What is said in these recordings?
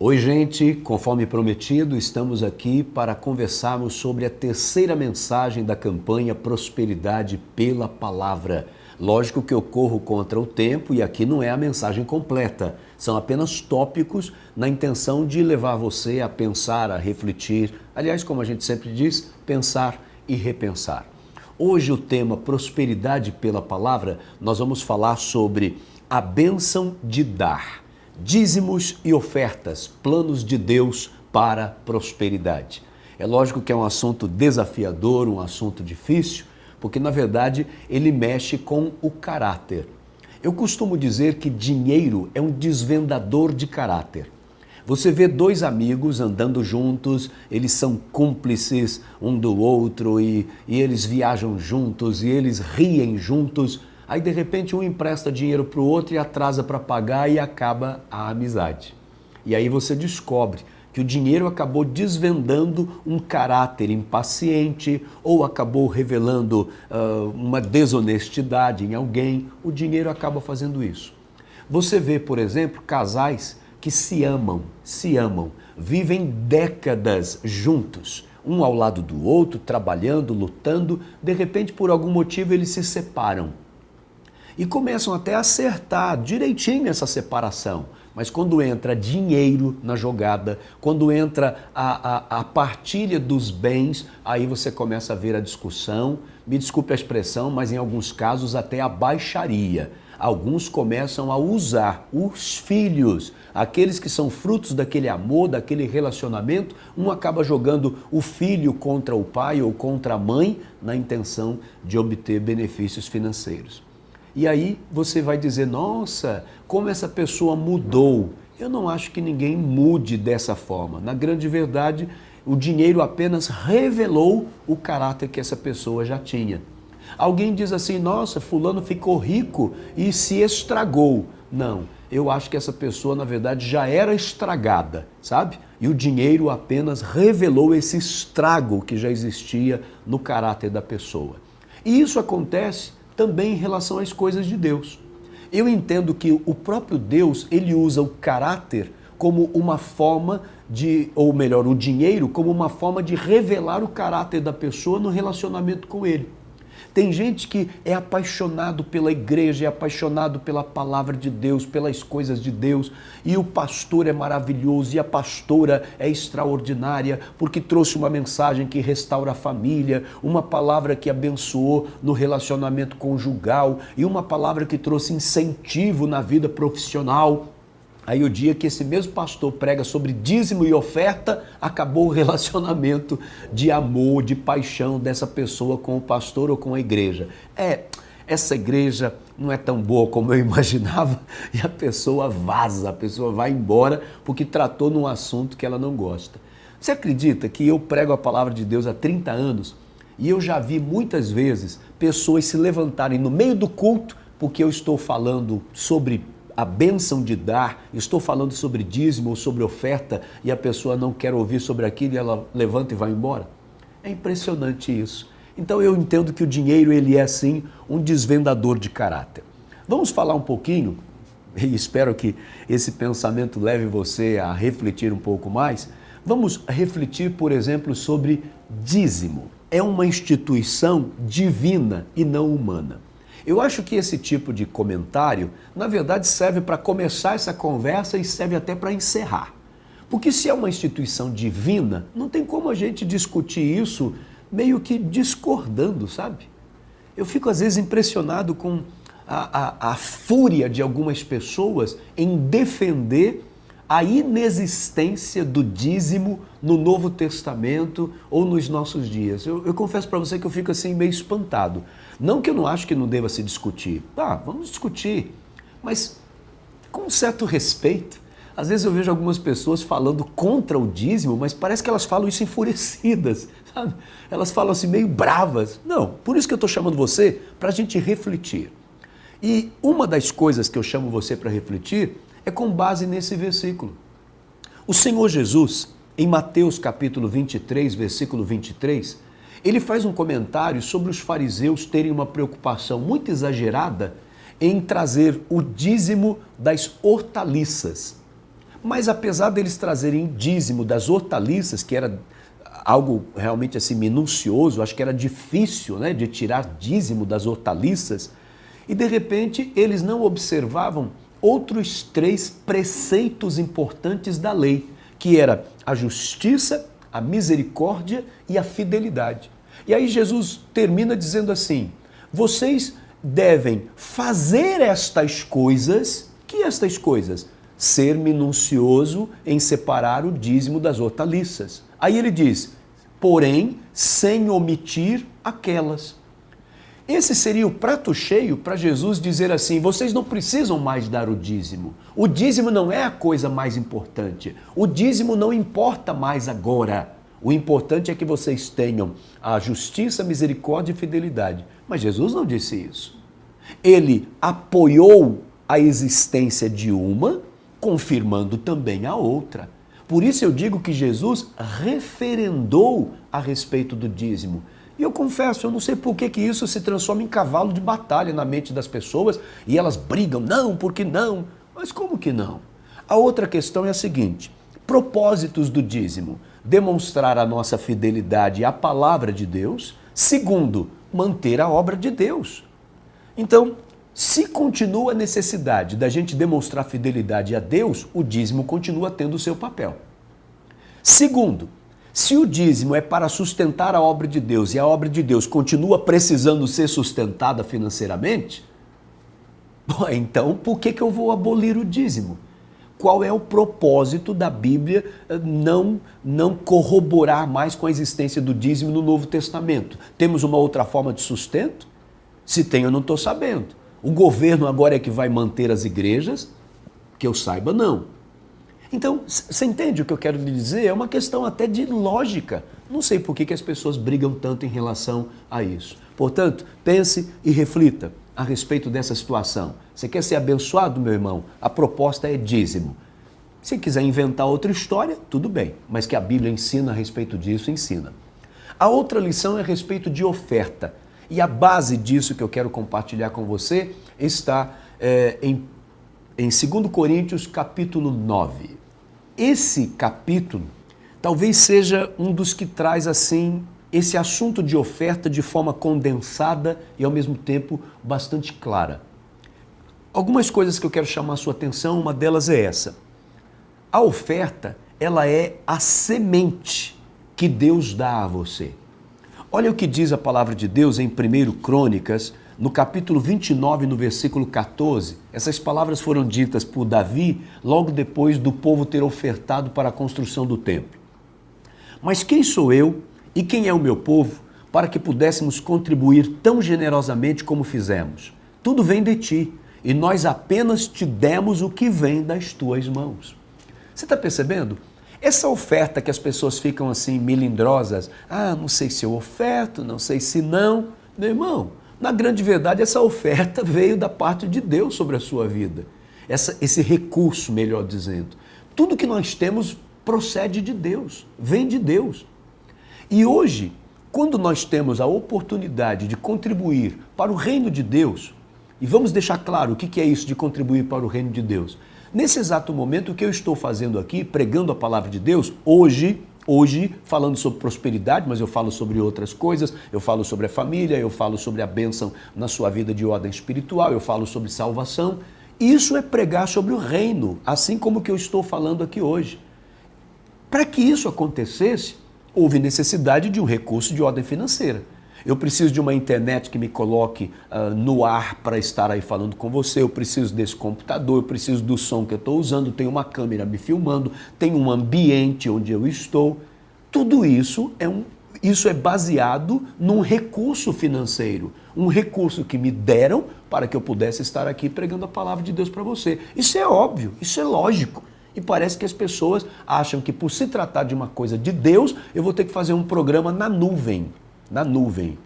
Oi, gente, conforme prometido, estamos aqui para conversarmos sobre a terceira mensagem da campanha Prosperidade pela Palavra. Lógico que eu corro contra o tempo e aqui não é a mensagem completa, são apenas tópicos na intenção de levar você a pensar, a refletir, aliás, como a gente sempre diz, pensar e repensar. Hoje o tema Prosperidade pela Palavra, nós vamos falar sobre a bênção de dar. Dízimos e ofertas, planos de Deus para a prosperidade. É lógico que é um assunto desafiador, um assunto difícil, porque na verdade ele mexe com o caráter. Eu costumo dizer que dinheiro é um desvendador de caráter. Você vê dois amigos andando juntos, eles são cúmplices um do outro e eles viajam juntos e eles riem juntos. Aí, de repente, um empresta dinheiro para o outro e atrasa para pagar e acaba a amizade. E aí você descobre que o dinheiro acabou desvendando um caráter impaciente ou acabou revelando uma desonestidade em alguém. O dinheiro acaba fazendo isso. Você vê, por exemplo, casais que se amam, vivem décadas juntos, um ao lado do outro, trabalhando, lutando. De repente, por algum motivo, eles se separam. E começam até a acertar direitinho essa separação. Mas quando entra dinheiro na jogada, quando entra a partilha dos bens, aí você começa a ver a discussão, me desculpe a expressão, mas em alguns casos até a baixaria. Alguns começam a usar os filhos, aqueles que são frutos daquele amor, daquele relacionamento, um acaba jogando o filho contra o pai ou contra a mãe na intenção de obter benefícios financeiros. E aí você vai dizer, nossa, como essa pessoa mudou. Eu não acho que ninguém mude dessa forma. Na grande verdade, o dinheiro apenas revelou o caráter que essa pessoa já tinha. Alguém diz assim, nossa, fulano ficou rico e se estragou. Não, eu acho que essa pessoa, na verdade, já era estragada, sabe? E o dinheiro apenas revelou esse estrago que já existia no caráter da pessoa. E isso acontece também em relação às coisas de Deus. Eu entendo que o próprio Deus, ele usa o caráter como uma forma de, ou melhor, o dinheiro como uma forma de revelar o caráter da pessoa no relacionamento com ele. Tem gente que é apaixonado pela igreja, é apaixonado pela palavra de Deus, pelas coisas de Deus, e o pastor é maravilhoso e a pastora é extraordinária porque trouxe uma mensagem que restaura a família, uma palavra que abençoou no relacionamento conjugal e uma palavra que trouxe incentivo na vida profissional. Aí o dia que esse mesmo pastor prega sobre dízimo e oferta, acabou o relacionamento de amor, de paixão dessa pessoa com o pastor ou com a igreja. Essa igreja não é tão boa como eu imaginava e a pessoa vaza, a pessoa vai embora porque tratou num assunto que ela não gosta. Você acredita que eu prego a palavra de Deus há 30 anos e eu já vi muitas vezes pessoas se levantarem no meio do culto porque eu estou falando sobre a bênção de dar, estou falando sobre dízimo ou sobre oferta e a pessoa não quer ouvir sobre aquilo e ela levanta e vai embora? É impressionante isso. Então eu entendo que o dinheiro ele é sim um desvendador de caráter. Vamos falar um pouquinho, e espero que esse pensamento leve você a refletir um pouco mais. Vamos refletir, por exemplo, sobre dízimo. É uma instituição divina e não humana. Eu acho que esse tipo de comentário, na verdade, serve para começar essa conversa e serve até para encerrar. Porque se é uma instituição divina, não tem como a gente discutir isso meio que discordando, sabe? Eu fico às vezes impressionado com a fúria de algumas pessoas em defender a inexistência do dízimo no Novo Testamento ou nos nossos dias. Eu confesso para você que eu fico assim meio espantado. Não que eu não acho que não deva se discutir. Vamos discutir, mas com um certo respeito. Às vezes eu vejo algumas pessoas falando contra o dízimo, mas parece que elas falam isso enfurecidas, sabe? Elas falam assim meio bravas. Não, por isso que eu estou chamando você para a gente refletir. E uma das coisas que eu chamo você para refletir é com base nesse versículo. O Senhor Jesus, em Mateus capítulo 23, versículo 23, ele faz um comentário sobre os fariseus terem uma preocupação muito exagerada em trazer o dízimo das hortaliças. Mas apesar deles trazerem dízimo das hortaliças, que era algo realmente assim minucioso, acho que era difícil, né, de tirar dízimo das hortaliças, e de repente eles não observavam outros 3 preceitos importantes da lei, que era a justiça, a misericórdia e a fidelidade. E aí Jesus termina dizendo assim: vocês devem fazer estas coisas. Que estas coisas? Ser minucioso em separar o dízimo das hortaliças. Aí ele diz, porém, sem omitir aquelas. Esse seria o prato cheio para Jesus dizer assim: vocês não precisam mais dar o dízimo. O dízimo não é a coisa mais importante. O dízimo não importa mais agora. O importante é que vocês tenham a justiça, misericórdia e fidelidade. Mas Jesus não disse isso. Ele apoiou a existência de uma, confirmando também a outra. Por isso eu digo que Jesus referendou a respeito do dízimo. E eu confesso, eu não sei por que isso se transforma em cavalo de batalha na mente das pessoas e elas brigam, não, por que não? Mas como que não? A outra questão é a seguinte: propósitos do dízimo: demonstrar a nossa fidelidade à palavra de Deus. Segundo, manter a obra de Deus. Então, se continua a necessidade da gente demonstrar fidelidade a Deus, o dízimo continua tendo o seu papel. Segundo, se o dízimo é para sustentar a obra de Deus e a obra de Deus continua precisando ser sustentada financeiramente, bom, então por que eu vou abolir o dízimo? Qual é o propósito da Bíblia não corroborar mais com a existência do dízimo no Novo Testamento? Temos uma outra forma de sustento? Se tem, eu não estou sabendo. O governo agora é que vai manter as igrejas? Que eu saiba, não. Então, você entende o que eu quero lhe dizer? É uma questão até de lógica. Não sei por que as pessoas brigam tanto em relação a isso. Portanto, pense e reflita a respeito dessa situação. Você quer ser abençoado, meu irmão? A proposta é dízimo. Se quiser inventar outra história, tudo bem. Mas que a Bíblia ensina a respeito disso, ensina. A outra lição é a respeito de oferta. E a base disso que eu quero compartilhar com você está em 2 Coríntios capítulo 9. Esse capítulo talvez seja um dos que traz assim esse assunto de oferta de forma condensada e ao mesmo tempo bastante clara. Algumas coisas que eu quero chamar a sua atenção, uma delas é essa. A oferta, ela é a semente que Deus dá a você. Olha o que diz a palavra de Deus em 1 Crônicas, no capítulo 29, no versículo 14. Essas palavras foram ditas por Davi logo depois do povo ter ofertado para a construção do templo. Mas quem sou eu e quem é o meu povo para que pudéssemos contribuir tão generosamente como fizemos? Tudo vem de ti e nós apenas te demos o que vem das tuas mãos. Você está percebendo? Essa oferta que as pessoas ficam assim melindrosas, não sei se eu oferto, não sei se não. Meu irmão, na grande verdade essa oferta veio da parte de Deus sobre a sua vida. Esse recurso, melhor dizendo. Tudo que nós temos procede de Deus, vem de Deus. E hoje, quando nós temos a oportunidade de contribuir para o reino de Deus, e vamos deixar claro o que é isso de contribuir para o reino de Deus. Nesse exato momento, o que eu estou fazendo aqui, pregando a palavra de Deus, hoje, falando sobre prosperidade, mas eu falo sobre outras coisas, eu falo sobre a família, eu falo sobre a bênção na sua vida de ordem espiritual, eu falo sobre salvação. Isso é pregar sobre o reino, assim como o que eu estou falando aqui hoje. Para que isso acontecesse, houve necessidade de um recurso de ordem financeira. Eu preciso de uma internet que me coloque no ar para estar aí falando com você, eu preciso desse computador, eu preciso do som que eu estou usando, tem uma câmera me filmando, tem um ambiente onde eu estou. Tudo isso é baseado num recurso financeiro, um recurso que me deram para que eu pudesse estar aqui pregando a palavra de Deus para você. Isso é óbvio, isso é lógico. E parece que as pessoas acham que por se tratar de uma coisa de Deus, eu vou ter que fazer um programa na nuvem. Na nuvem,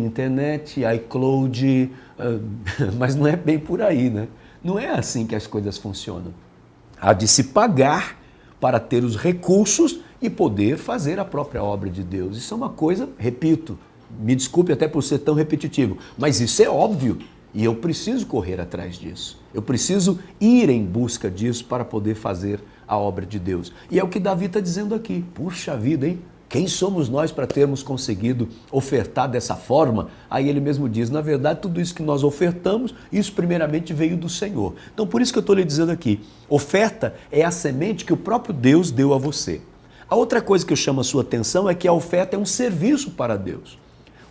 internet, iCloud, mas não é bem por aí, né? Não é assim que as coisas funcionam. Há de se pagar para ter os recursos e poder fazer a própria obra de Deus. Isso é uma coisa, repito, me desculpe até por ser tão repetitivo, mas isso é óbvio. E eu preciso correr atrás disso. Eu preciso ir em busca disso para poder fazer a obra de Deus. E é o que Davi está dizendo aqui. Puxa vida, hein? Quem somos nós para termos conseguido ofertar dessa forma? Aí ele mesmo diz, na verdade, tudo isso que nós ofertamos, isso primeiramente veio do Senhor. Então, por isso que eu estou lhe dizendo aqui, oferta é a semente que o próprio Deus deu a você. A outra coisa que eu chamo a sua atenção é que a oferta é um serviço para Deus.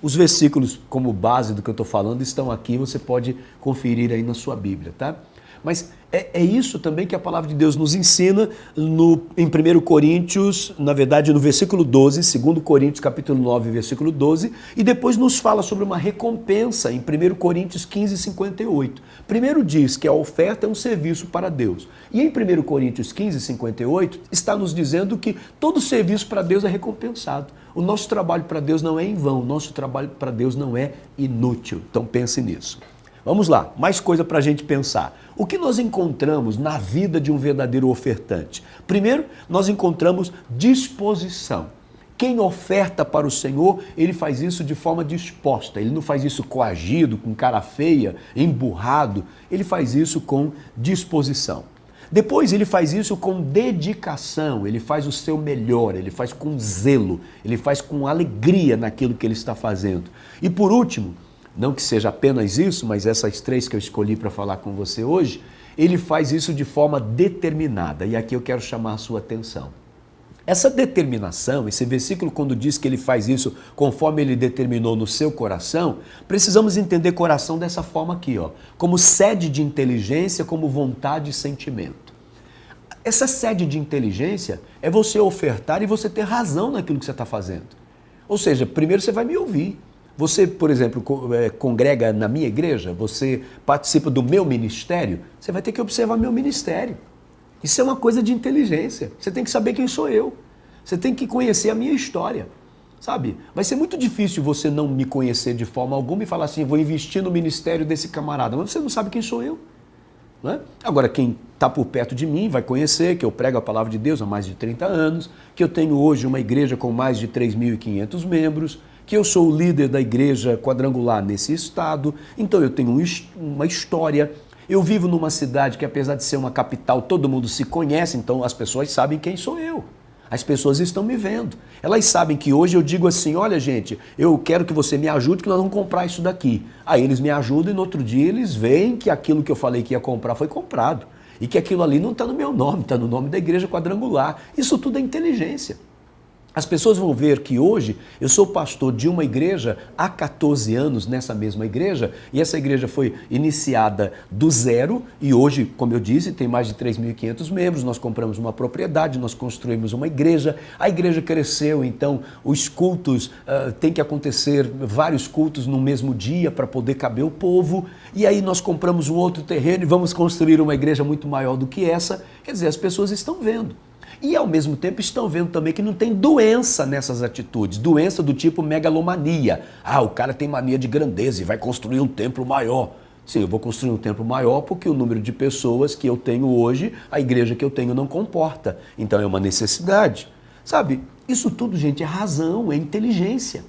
Os versículos como base do que eu estou falando estão aqui, você pode conferir aí na sua Bíblia, tá? Mas é isso também que a palavra de Deus nos ensina em 1 Coríntios, na verdade no versículo 12, 2 Coríntios capítulo 9, versículo 12, e depois nos fala sobre uma recompensa em 1 Coríntios 15, 58. Primeiro diz que a oferta é um serviço para Deus. E em 1 Coríntios 15, 58, está nos dizendo que todo serviço para Deus é recompensado. O nosso trabalho para Deus não é em vão, o nosso trabalho para Deus não é inútil. Então pense nisso. Vamos lá, mais coisa para a gente pensar. O que nós encontramos na vida de um verdadeiro ofertante? Primeiro, nós encontramos disposição. Quem oferta para o Senhor, ele faz isso de forma disposta. Ele não faz isso coagido, com cara feia, emburrado. Ele faz isso com disposição. Depois ele faz isso com dedicação, ele faz o seu melhor, ele faz com zelo, ele faz com alegria naquilo que ele está fazendo. E por último, não que seja apenas isso, mas essas três que eu escolhi para falar com você hoje, ele faz isso de forma determinada. E aqui eu quero chamar a sua atenção. Essa determinação, esse versículo quando diz que ele faz isso conforme ele determinou no seu coração, precisamos entender coração dessa forma aqui, ó, como sede de inteligência, como vontade e sentimento. Essa sede de inteligência é você ofertar e você ter razão naquilo que você está fazendo. Ou seja, primeiro você vai me ouvir. Você, por exemplo, congrega na minha igreja, você participa do meu ministério, você vai ter que observar meu ministério. Isso é uma coisa de inteligência. Você tem que saber quem sou eu. Você tem que conhecer a minha história, sabe? Vai ser muito difícil você não me conhecer de forma alguma e falar assim, vou investir no ministério desse camarada, mas você não sabe quem sou eu. Não é? Agora, quem está por perto de mim vai conhecer que eu prego a palavra de Deus há mais de 30 anos, que eu tenho hoje uma igreja com mais de 3.500 membros, que eu sou o líder da igreja quadrangular nesse estado, então eu tenho uma história. Eu vivo numa cidade que, apesar de ser uma capital, todo mundo se conhece, então as pessoas sabem quem sou eu. As pessoas estão me vendo. Elas sabem que hoje eu digo assim, olha gente, eu quero que você me ajude que nós vamos comprar isso daqui. Aí eles me ajudam e no outro dia eles veem que aquilo que eu falei que ia comprar foi comprado. E que aquilo ali não está no meu nome, está no nome da igreja quadrangular. Isso tudo é inteligência. As pessoas vão ver que hoje eu sou pastor de uma igreja há 14 anos nessa mesma igreja e essa igreja foi iniciada do zero e hoje, como eu disse, tem mais de 3.500 membros, nós compramos uma propriedade, nós construímos uma igreja, a igreja cresceu, então os cultos, tem que acontecer vários cultos no mesmo dia para poder caber o povo e aí nós compramos um outro terreno e vamos construir uma igreja muito maior do que essa, quer dizer, as pessoas estão vendo. E ao mesmo tempo estão vendo também que não tem doença nessas atitudes, doença do tipo megalomania. Ah, o cara tem mania de grandeza e vai construir um templo maior. Sim, eu vou construir um templo maior porque o número de pessoas que eu tenho hoje, a igreja que eu tenho não comporta. Então é uma necessidade. Sabe, isso tudo, gente, é razão, é inteligência.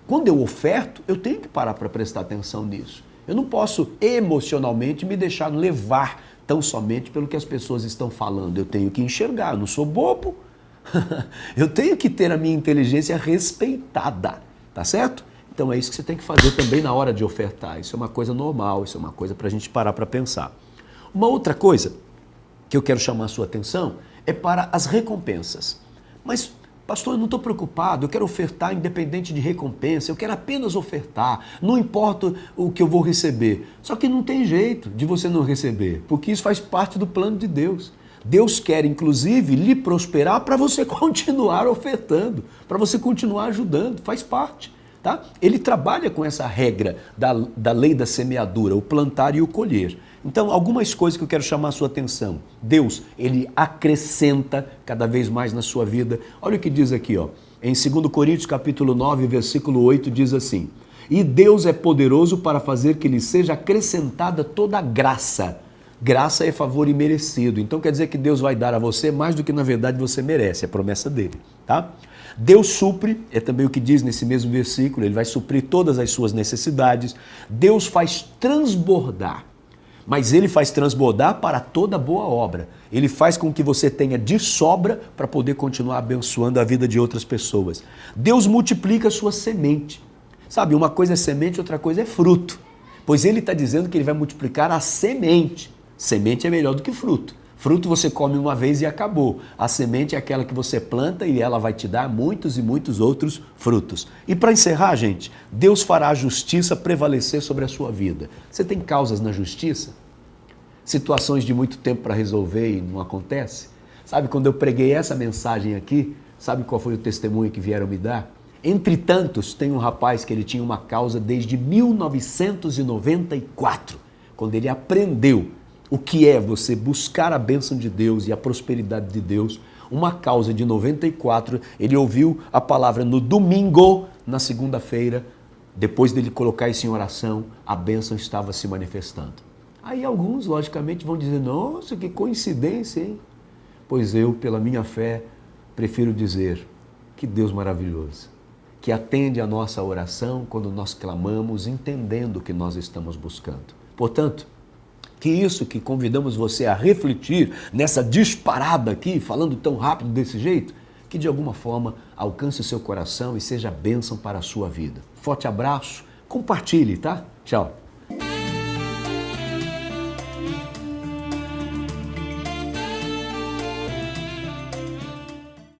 Quando eu oferto, eu tenho que parar para prestar atenção nisso. Eu não posso emocionalmente me deixar levar tão somente pelo que as pessoas estão falando. Eu tenho que enxergar, eu não sou bobo. Eu tenho que ter a minha inteligência respeitada, tá certo? Então é isso que você tem que fazer também na hora de ofertar. Isso é uma coisa normal, isso é uma coisa para a gente parar para pensar. Uma outra coisa que eu quero chamar a sua atenção é para as recompensas. Mas, pastor, eu não estou preocupado, eu quero ofertar independente de recompensa, eu quero apenas ofertar, não importa o que eu vou receber. Só que não tem jeito de você não receber, porque isso faz parte do plano de Deus. Deus quer, inclusive, lhe prosperar para você continuar ofertando, para você continuar ajudando, faz parte. Tá? Ele trabalha com essa regra da lei da semeadura, o plantar e o colher. Então, algumas coisas que eu quero chamar a sua atenção. Deus, ele acrescenta cada vez mais na sua vida. Olha o que diz aqui, ó. Em 2 Coríntios capítulo 9, versículo 8, diz assim: e Deus é poderoso para fazer que lhe seja acrescentada toda a graça. Graça é favor imerecido. Então quer dizer que Deus vai dar a você mais do que na verdade você merece, é a promessa dele. tá? Deus supre, é também o que diz nesse mesmo versículo, ele vai suprir todas as suas necessidades. Deus faz transbordar, mas ele faz transbordar para toda boa obra. Ele faz com que você tenha de sobra para poder continuar abençoando a vida de outras pessoas. Deus multiplica a sua semente. Sabe, uma coisa é semente, outra coisa é fruto. Pois ele está dizendo que ele vai multiplicar a semente. Semente é melhor do que fruto. Fruto você come uma vez e acabou. A semente é aquela que você planta e ela vai te dar muitos e muitos outros frutos. E para encerrar, gente, Deus fará a justiça prevalecer sobre a sua vida. Você tem causas na justiça? Situações de muito tempo para resolver e não acontece? Sabe, quando eu preguei essa mensagem aqui, sabe qual foi o testemunho que vieram me dar? Entre tantos, tem um rapaz que ele tinha uma causa desde 1994, quando ele aprendeu o que é você buscar a bênção de Deus e a prosperidade de Deus. Uma causa de 94, ele ouviu a palavra no domingo, na segunda-feira, depois dele colocar isso em oração, a bênção estava se manifestando. Aí alguns, logicamente, vão dizer, nossa, que coincidência, hein? Pois eu, pela minha fé, prefiro dizer que Deus maravilhoso, que atende a nossa oração quando nós clamamos, entendendo o que nós estamos buscando. Portanto, que isso que convidamos você a refletir nessa disparada aqui, falando tão rápido desse jeito, que de alguma forma alcance o seu coração e seja bênção para a sua vida. Forte abraço, compartilhe, tá? Tchau.